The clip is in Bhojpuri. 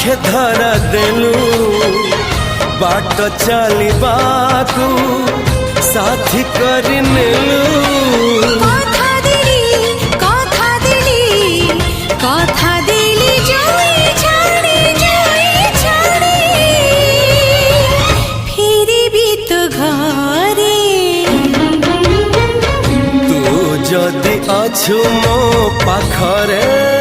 आखे धरा देलू बाट चलबाकू साथी कर नेलू जदि अछु मो पाखरे